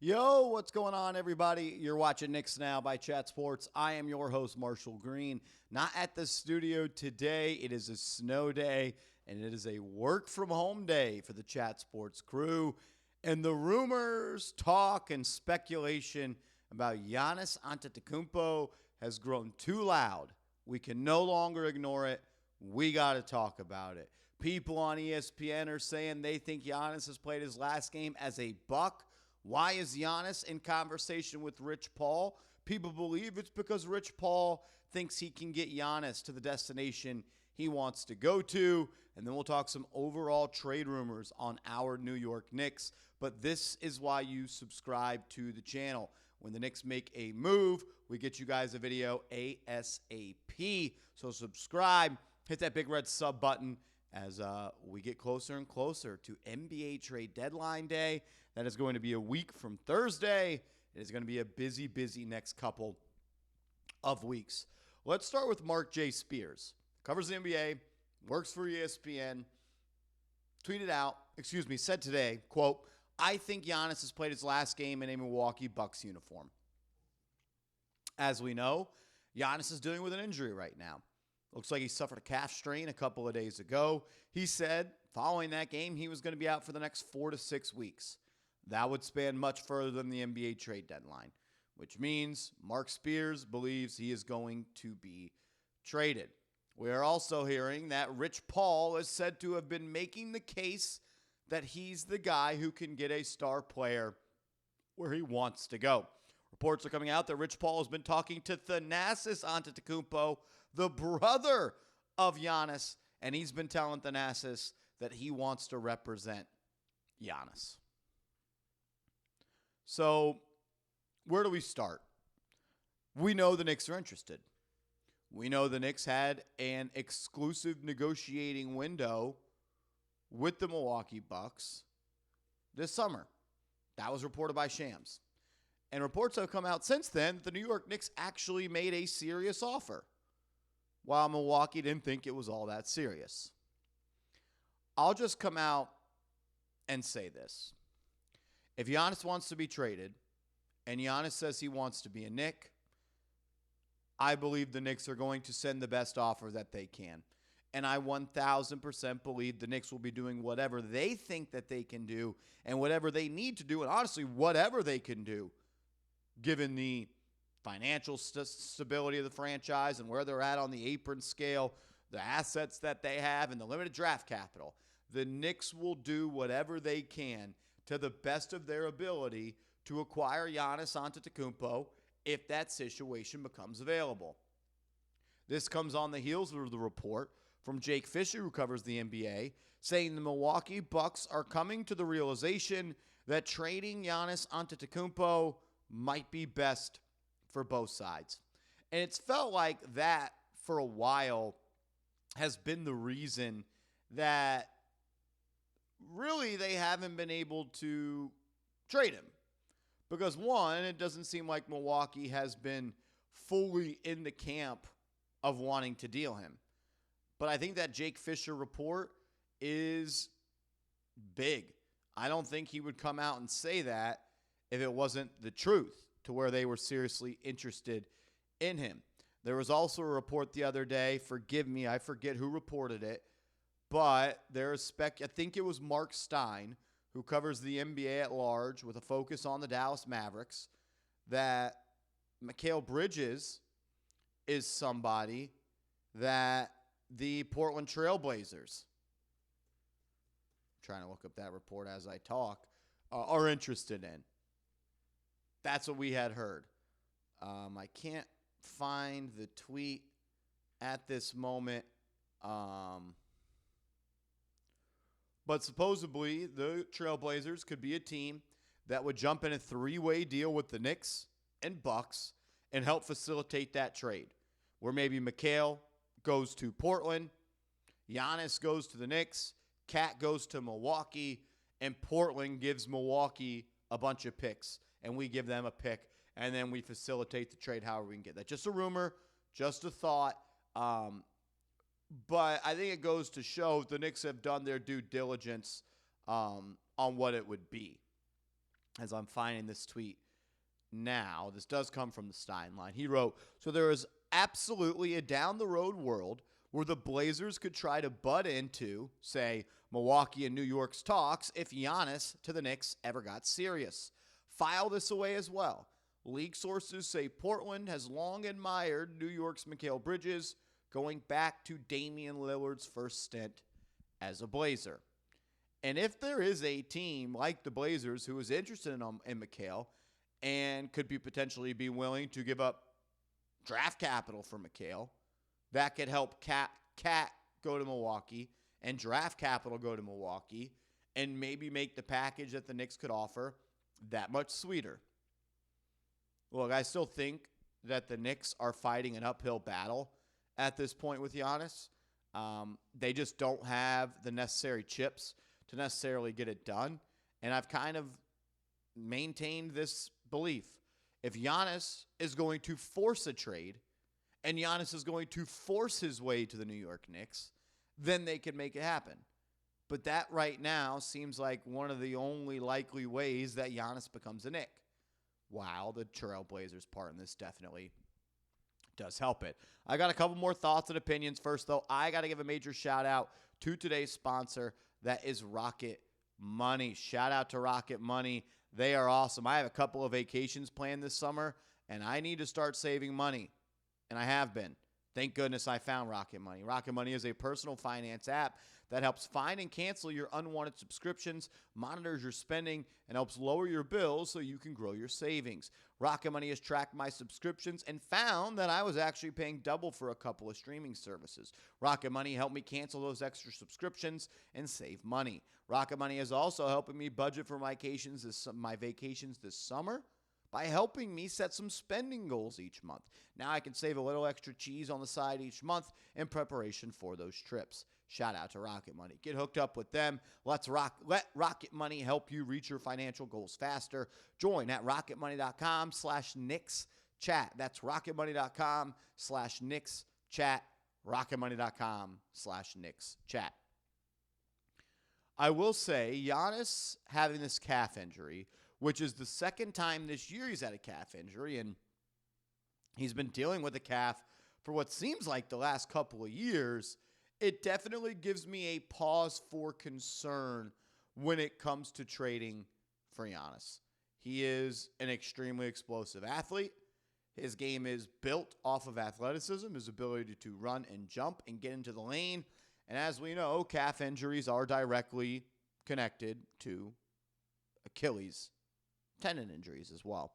Yo, what's going on, everybody? You're watching Knicks Now by Chat Sports. I am your host, Marshall Green. Not at the studio today. It is a snow day, and it is a work-from-home day for the Chat Sports crew. And the rumors, talk, and speculation about Giannis Antetokounmpo has grown too loud. We can no longer ignore it. We got to talk about it. People on ESPN are saying they think Giannis has played his last game as a Buck. Why is Giannis in conversation with Rich Paul? People believe it's because Rich Paul thinks he can get Giannis to the destination he wants to go to. And then we'll talk some overall trade rumors on our New York Knicks. But this is why you subscribe to the channel. When the Knicks make a move, we get you guys a video ASAP. So subscribe, hit that big red sub button as we get closer and closer to NBA trade deadline day. That is going to be a week from Thursday. It is going to be a busy, busy next couple of weeks. Let's start with Mark J. Spears. Covers the NBA, works for ESPN, said today, quote, I think Giannis has played his last game in a Milwaukee Bucks uniform. As we know, Giannis is dealing with an injury right now. Looks like he suffered a calf strain a couple of days ago. He said following that game, he was going to be out for the next 4 to 6 weeks. That would span much further than the NBA trade deadline, which means Mark Spears believes he is going to be traded. We are also hearing that Rich Paul is said to have been making the case that he's the guy who can get a star player where he wants to go. Reports are coming out that Rich Paul has been talking to Thanasis Antetokounmpo, the brother of Giannis, and he's been telling Thanasis that he wants to represent Giannis. So, where do we start? We know the Knicks are interested. We know the Knicks had an exclusive negotiating window with the Milwaukee Bucks this summer. That was reported by Shams. And reports have come out since then that the New York Knicks actually made a serious offer, while Milwaukee didn't think it was all that serious. I'll just come out and say this. If Giannis wants to be traded, and Giannis says he wants to be a Knick, I believe the Knicks are going to send the best offer that they can. And I 1,000% believe the Knicks will be doing whatever they think that they can do and whatever they need to do, and honestly, whatever they can do, given the financial stability of the franchise and where they're at on the apron scale, the assets that they have, and the limited draft capital. The Knicks will do whatever they can to the best of their ability to acquire Giannis Antetokounmpo if that situation becomes available. This comes on the heels of the report from Jake Fisher, who covers the NBA, saying the Milwaukee Bucks are coming to the realization that trading Giannis Antetokounmpo might be best for both sides. And it's felt like that for a while has been the reason that really they haven't been able to trade him. Because one, it doesn't seem like Milwaukee has been fully in the camp of wanting to deal him. But I think that Jake Fisher report is big. I don't think he would come out and say that if it wasn't the truth, to where they were seriously interested in him. There was also a report the other day, forgive me, I forget who reported it, but there's I think it was Mark Stein, who covers the NBA at large with a focus on the Dallas Mavericks, that Mikal Bridges is somebody that the Portland Trailblazers, I'm trying to look up that report as I talk, are interested in. That's what we had heard. I can't find the tweet at this moment. But supposedly, the Trailblazers could be a team that would jump in a three-way deal with the Knicks and Bucks and help facilitate that trade, where maybe Mikal goes to Portland, Giannis goes to the Knicks, Cat goes to Milwaukee, and Portland gives Milwaukee a bunch of picks, and we give them a pick, and then we facilitate the trade however we can get that. Just a rumor, just a thought. But I think it goes to show the Knicks have done their due diligence on what it would be. as I'm finding this tweet now. This does come from the Stein line. He wrote, so there is absolutely a down-the-road world where the Blazers could try to butt into, say, Milwaukee and New York's talks if Giannis to the Knicks ever got serious. File this away as well. League sources say Portland has long admired New York's Mikal Bridges, going back to Damian Lillard's first stint as a Blazer. And if there is a team like the Blazers who is interested in Mikal and could be potentially be willing to give up draft capital for Mikal, that could help Cat go to Milwaukee and draft capital go to Milwaukee and maybe make the package that the Knicks could offer that much sweeter. Look, I still think that the Knicks are fighting an uphill battle at this point with Giannis. They just don't have the necessary chips to necessarily get it done. And I've kind of maintained this belief. If Giannis is going to force a trade and Giannis is going to force his way to the New York Knicks, then they can make it happen. But that right now seems like one of the only likely ways that Giannis becomes a Knick. While the Trailblazers part in this definitely does help it. I got a couple more thoughts and opinions. First, though, I got to give a major shout out to today's sponsor. That is Rocket Money. Shout out to Rocket Money. They are awesome. I have a couple of vacations planned this summer, and I need to start saving money. And I have been. Thank goodness I found Rocket Money. Rocket Money is a personal finance app that helps find and cancel your unwanted subscriptions, monitors your spending, and helps lower your bills so you can grow your savings. Rocket Money has tracked my subscriptions and found that I was actually paying double for a couple of streaming services. Rocket Money helped me cancel those extra subscriptions and save money. Rocket Money is also helping me budget for my vacations this summer by helping me set some spending goals each month. Now I can save a little extra cheese on the side each month in preparation for those trips. Shout out to Rocket Money. Get hooked up with them. Let Rocket Money help you reach your financial goals faster. Join at rocketmoney.com/Knicks-chat. That's rocketmoney.com/Knicks-chat. rocketmoney.com/Knicks-chat. I will say Giannis having this calf injury, which is the second time this year he's had a calf injury, and he's been dealing with a calf for what seems like the last couple of years, it definitely gives me a pause for concern when it comes to trading for Giannis. He is an extremely explosive athlete. His game is built off of athleticism, his ability to run and jump and get into the lane. And as we know, calf injuries are directly connected to Achilles tendon injuries as well.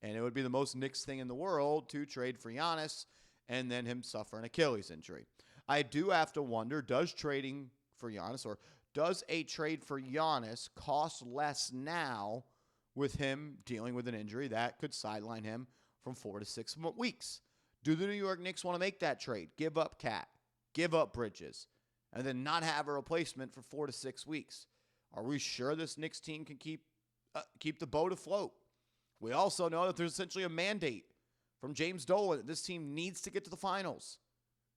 And it would be the most Knicks thing in the world to trade for Giannis and then him suffer an Achilles injury. I do have to wonder, does trading for Giannis or does a trade for Giannis cost less now with him dealing with an injury that could sideline him from 4 to 6 weeks? Do the New York Knicks want to make that trade? Give up Cat, give up Bridges, and then not have a replacement for 4 to 6 weeks? Are we sure this Knicks team can keep the boat afloat? We also know that there's essentially a mandate from James Dolan that this team needs to get to the finals.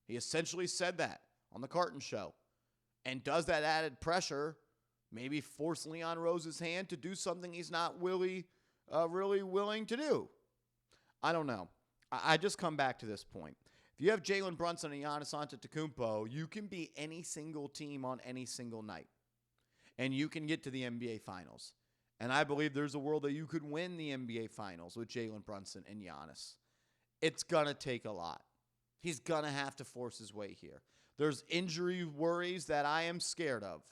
He essentially said that on the Carton Show. And does that added pressure maybe force Leon Rose's hand to do something he's not really willing to do? I don't know. I just come back to this point. If you have Jalen Brunson and Giannis Antetokounmpo, you can be any single team on any single night. And you can get to the NBA Finals. And I believe there's a world that you could win the NBA Finals with Jalen Brunson and Giannis. It's going to take a lot. He's going to have to force his way here. There's injury worries that I am scared of.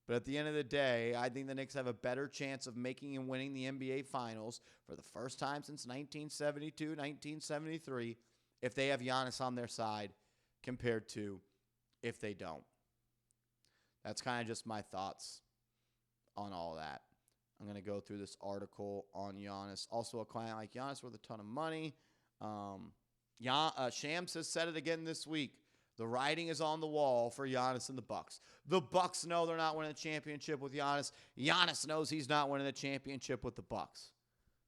But at the end of the day, I think the Knicks have a better chance of making and winning the NBA Finals for the first time since 1972, 1973, if they have Giannis on their side compared to if they don't. That's kind of just my thoughts on all that. I'm going to go through this article on Giannis. Also, a client like Giannis worth a ton of money. Shams has said it again this week. The writing is on the wall for Giannis and the Bucks. The Bucks know they're not winning a championship with Giannis. Giannis knows he's not winning a championship with the Bucks.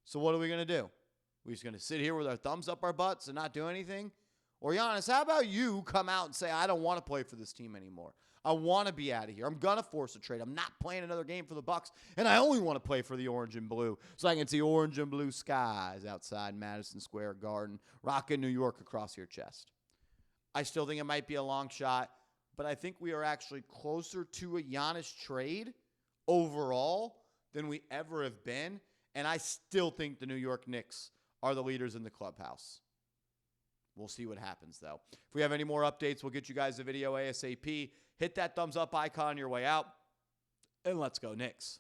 So what are we going to do? We're just going to sit here with our thumbs up our butts and not do anything? Or Giannis, how about you come out and say, I don't want to play for this team anymore. I want to be out of here. I'm going to force a trade. I'm not playing another game for the Bucks, and I only want to play for the orange and blue so I can see orange and blue skies outside Madison Square Garden, rocking New York across your chest. I still think it might be a long shot, but I think we are actually closer to a Giannis trade overall than we ever have been, and I still think the New York Knicks are the leaders in the clubhouse. We'll see what happens, though. If we have any more updates, we'll get you guys a video ASAP. Hit that thumbs up icon on your way out, and let's go Knicks.